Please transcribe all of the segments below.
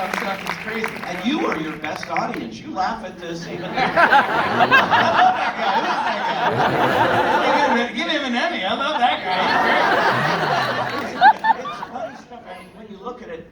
some stuff is crazy. And you are your best audience. You laugh at this even. Who's that guy? Give him an Emmy. I love that guy. It's funny stuff. I mean, when you look at it,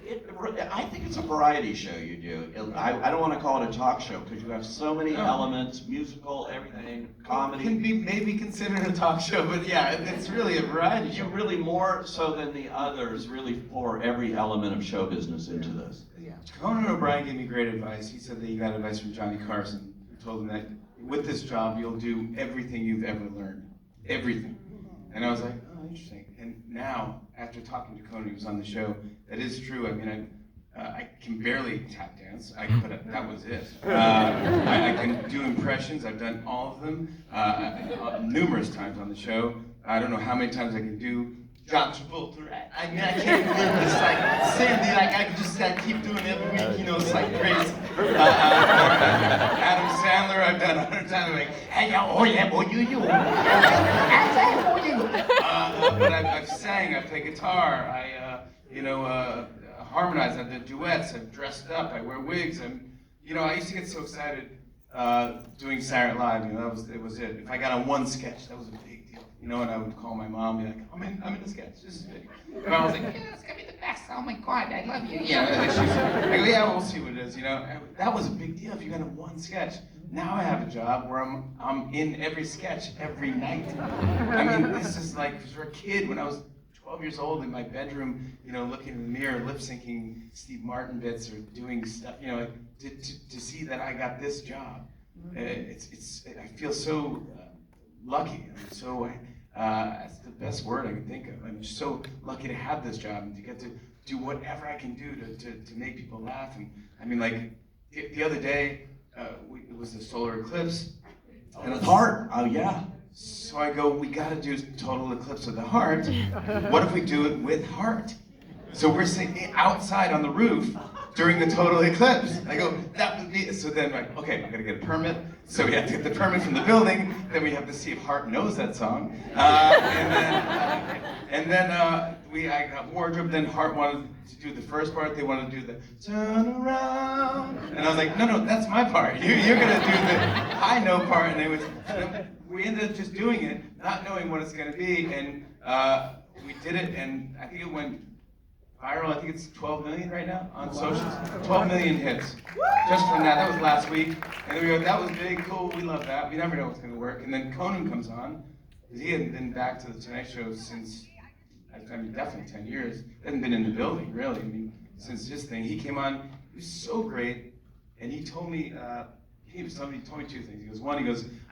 I think it's a variety show you do. I don't want to call it a talk show because you have so many elements, musical, everything, comedy. Can be maybe considered a talk show, but yeah, it's really a variety show. You really, more so than the others, really pour every element of show business into this. Yeah. Conan O'Brien gave me great advice. He said that he got advice from Johnny Carson, who told him that with this job you'll do everything you've ever learned. Everything. And I was like, oh, interesting. And now, after talking to Conan, who was on the show, that is true. I mean, I can barely tap dance, but that was it. I can do impressions. I've done all of them numerous times on the show. I don't know how many times I can do John Travolta. I mean, I can't live this like Sandy. Like I just keep doing it every week. You know, it's like crazy. Adam Sandler, I've done 100 times. I'm like, hey, oh yeah, boy, you. But I've sang. I play guitar. I harmonize. I do duets. I've dressed up. I wear wigs. I used to get so excited doing Saturday Night Live. You know, it was it. If I got on one sketch, that was a big deal. You know, and I would call my mom and be like, I'm in the sketch. This is big. And I was like, yeah, it's gonna be the best. Oh my God, I love you. Yeah. I go, yeah, we'll see what it is. You know, that was a big deal if you got on one sketch. Now I have a job where I'm in every sketch every night. I mean, this is like for a kid when I was 12 years old in my bedroom, you know, looking in the mirror, lip syncing Steve Martin bits or doing stuff, you know, to see that I got this job. I feel so lucky. I'm so that's the best word I can think of. I'm so lucky to have this job and to get to do whatever I can do to make people laugh. And I mean, like the other day, it was the solar eclipse. And the heart. Oh yeah. So I go, we got to do total eclipse of the heart. What if we do it with heart? So we're sitting outside on the roof during the total eclipse. I go, that would be. So then I'm like, okay, I'm gonna get a permit. So we have to get the permit from the building. Then we have to see if Heart knows that song. And then I got wardrobe. Then Heart wanted to do the first part. They wanted to do the turn around. And I was like, no, that's my part. You're gonna do the high note part. And we ended up just doing it, not knowing what it's gonna be. And we did it, and I think it went viral. I think it's 12 million right now on socials. 12 million hits. Just from that. That was last week. And then we go, that was big, cool, we love that. We never know what's going to work. And then Conan comes on, because he hadn't been back to the Tonight Show since, I mean, definitely 10 years. He hadn't been in the building, really. I mean, since his thing. He came on, he was so great. And he told me, he told me two things. He goes, one,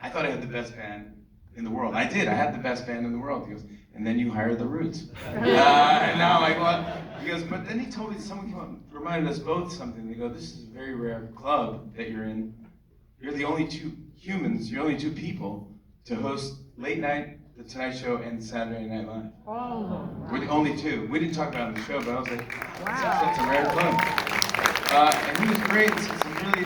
I thought I had the best band in the world. I did, I had the best band in the world. He goes, and then you hired the Roots. And now I'm like, well, he goes, but then he told me, someone came up and reminded us both something. They go, this is a very rare club that you're in. You're the only two humans, you're only two people to host late night, The Tonight Show, and Saturday Night Live. Oh. We're the only two. We didn't talk about it on the show, but I was like, that's a rare club. And he was great. He said some really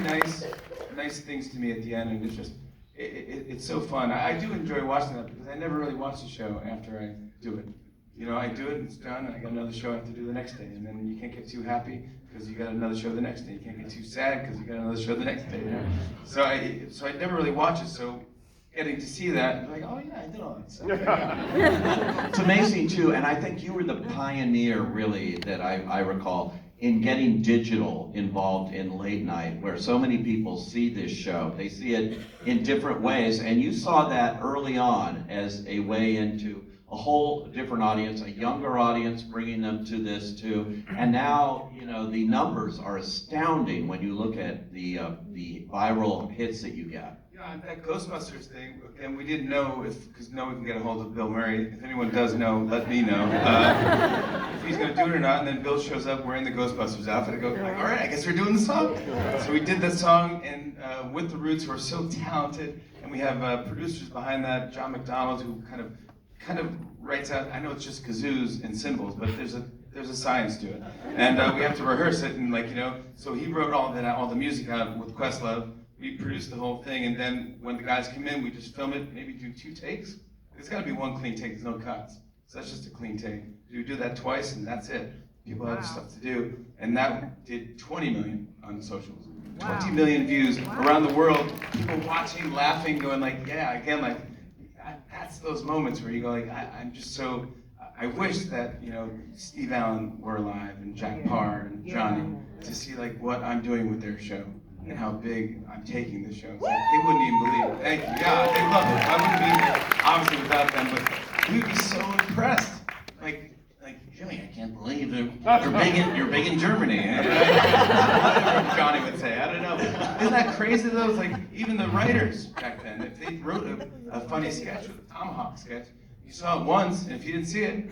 nice things to me at the end, and it's just, it's so fun. I do enjoy watching that because I never really watch the show after I do it. You know, I do it and it's done, and I got another show I have to do the next day, and then you can't get too happy because you got another show the next day. You can't get too sad because you got another show the next day. You know? So I never really watch it. So getting to see that, I'm like, oh yeah, I did all that stuff. Yeah. It's amazing too, and I think you were the pioneer, really, that I recall, in getting digital involved in late night, where so many people see this show. They see it in different ways, and you saw that early on as a way into a whole different audience, a younger audience, bringing them to this too. And now, you know, the numbers are astounding when you look at the viral hits that you get. Yeah, that Ghostbusters thing, again, we didn't know because no one can get a hold of Bill Murray. If anyone does know, let me know if he's going to do it or not. And then Bill shows up wearing the Ghostbusters outfit. I go, all right, I guess we're doing the song. So we did that song, and with the Roots, who are so talented, and we have producers behind that, John McDonald, who kind of writes out. I know it's just kazoos and cymbals, but there's a science to it, and we have to rehearse it, and so he wrote all the music out with Questlove. We produced the whole thing, and then when the guys come in, we just film it, maybe do 2 takes. It's got to be one clean take, there's no cuts. So that's just a clean take. You do that twice, and that's it. People have stuff to do. and that did 20 million on socials. 20 million views around the world, people watching, laughing, going like, yeah, again, like, that's those moments where you go like, I'm just so, I wish that, Steve Allen were alive, and Jack Parr, and Johnny, to see like what I'm doing with their show, and how big I'm taking the show. It's like, they wouldn't even believe it. Thank you. Yeah, they love it. I wouldn't be here, obviously, without them, but we'd be so impressed. Like, Jimmy, I can't believe you're big in Germany. Whatever Johnny would say, I don't know. Isn't that crazy though? It's like, even the writers back then, if they wrote a funny sketch, with a tomahawk sketch, you saw it once, and if you didn't see it,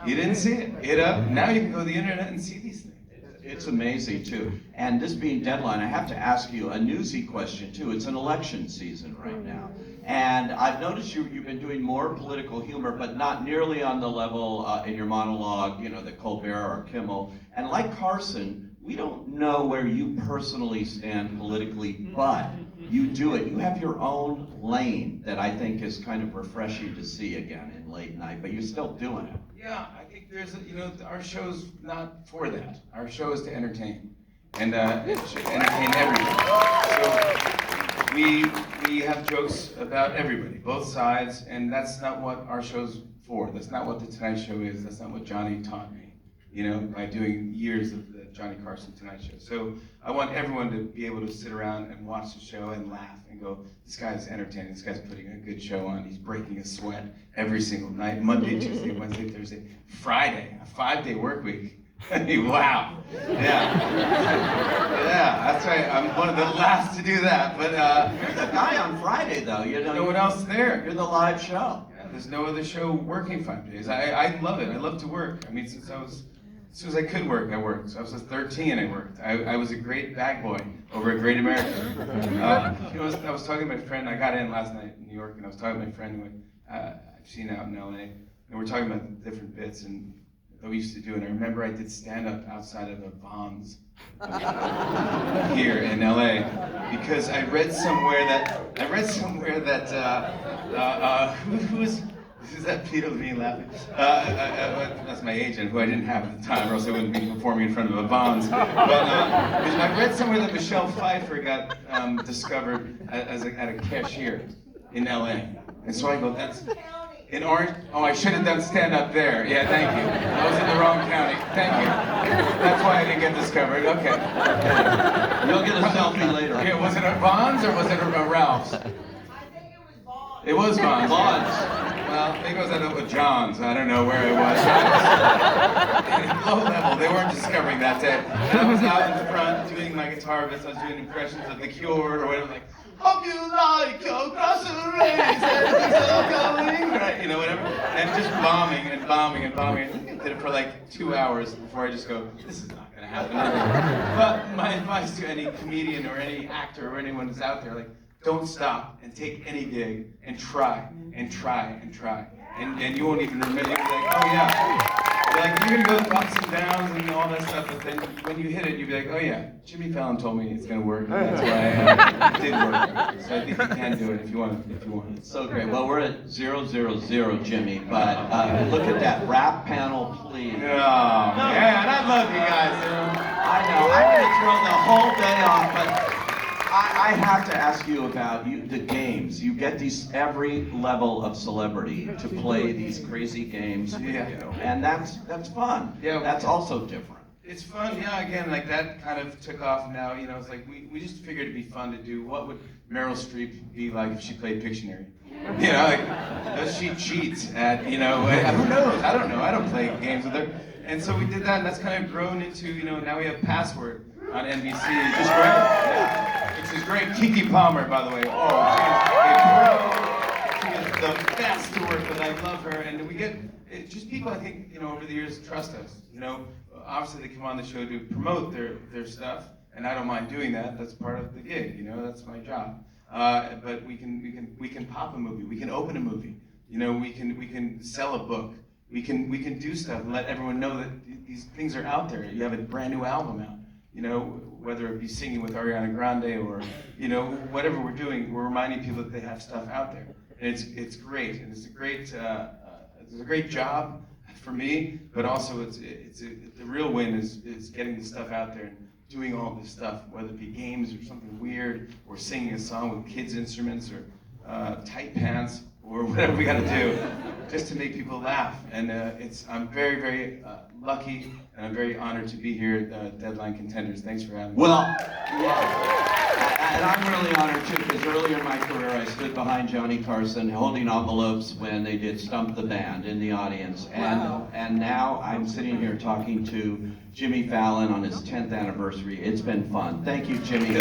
you didn't see it. Now you can go to the internet and see these things. It's amazing too. And this being Deadline, I have to ask you a newsy question too. It's an election season right now. And I've noticed you've been doing more political humor, but not nearly on the level in your monologue, the Colbert or Kimmel. And like Carson, we don't know where you personally stand politically, but you do it. You have your own lane that I think is kind of refreshing to see again in late night, but you're still doing it. Yeah, I think there's, our show's not for that. Our show is to entertain, and it should entertain everybody. So we have jokes about everybody, both sides, and that's not what our show's for. That's not what the Tonight Show is. That's not what Johnny taught me, by doing years of the Johnny Carson Tonight Show. So I want everyone to be able to sit around and watch the show and laugh and go, this guy's entertaining, this guy's putting a good show on, he's breaking a sweat every single night, Monday, Tuesday, Wednesday, Thursday, Friday, a 5-day work week. Wow. Yeah, that's right. I'm one of the last to do that, but you're the guy on Friday though. No one else there. You're the live show. Yeah, there's no other show working 5 days. I love it. I love to work. I mean, as soon as I could work, I worked. So I was 13, I worked. I was a great bag boy over at Great America. I was talking to my friend. I got in last night in New York, and I was talking to my friend who I've seen out in LA, and we're talking about different bits and that we used to do. And I remember I did stand-up outside of a Vons here in LA because I read somewhere that who's. Is that Peter Levine laughing? That's my agent, who I didn't have at the time, or else I wouldn't be performing in front of a Vons. But I read somewhere that Michelle Pfeiffer got discovered at a cashier in LA. And so I go, that's in Orange? Oh, I should have done stand-up there. Yeah, thank you. I was in the wrong county. Thank you. That's why I didn't get discovered. Okay. You'll get a selfie later. Yeah, was it a Vons or was it a Ralph's? I think it was Vons. It was Vons. Well, maybe I was at John's. I don't know where it was. Low level. They weren't discovering that day. And I was out in the front doing my guitar bits. I was doing impressions of The Cure or whatever. Like, hope you like your groceries. Right, whatever. And just bombing and bombing and bombing. I did it for like 2 hours before I just go, this is not going to happen. But my advice to any comedian or any actor or anyone who's out there, like, don't stop and take any gig and try and try and try. And you won't even remember. You'll be like, oh yeah. You're going to go ups and downs and all that stuff, but then when you hit it, you'll be like, oh yeah, Jimmy Fallon told me it's going to work. And that's why it did work. So I think you can do it if you want. It's so great. Well, we're at 000, Jimmy, but look at that rap panel, please. Oh, man, I love you guys. I know. I'm going to throw the whole day off, but I have to ask you about the games. You get every level of celebrity to play these crazy games with you, and that's fun. Yeah, that's also different. It's fun, yeah. Again, like that kind of took off now. It's like we just figured it'd be fun to do. What would Meryl Streep be like if she played Pictionary? Does she cheat at? Who knows? I don't know. I don't play games with her. And so we did that, and that's kind of grown into, now we have Password on NBC, which is great. Yeah. Which is great. Keke Palmer, by the way. Oh, she is the best to work with. I love her. And we get, just people, I think, over the years trust us. Obviously they come on the show to promote their stuff, and I don't mind doing that. That's part of the gig, that's my job. But we can pop a movie. We can open a movie. We can sell a book. We can do stuff and let everyone know that these things are out there. You have a brand new album out, whether it be singing with Ariana Grande or, whatever we're doing, we're reminding people that they have stuff out there. And it's great, and it's a great job for me, but also the real win is getting the stuff out there and doing all this stuff, whether it be games or something weird, or singing a song with kids' instruments, or tight pants, or whatever we got to do, just to make people laugh. And I'm very, very lucky, and I'm very honored to be here at Deadline Contenders. Thanks for having me. Well, yeah, and I'm really honored too, because earlier in my career I stood behind Johnny Carson holding envelopes when they did Stump the Band in the audience, and now I'm sitting here talking to Jimmy Fallon on his 10th anniversary. It's been fun. Thank you, Jimmy.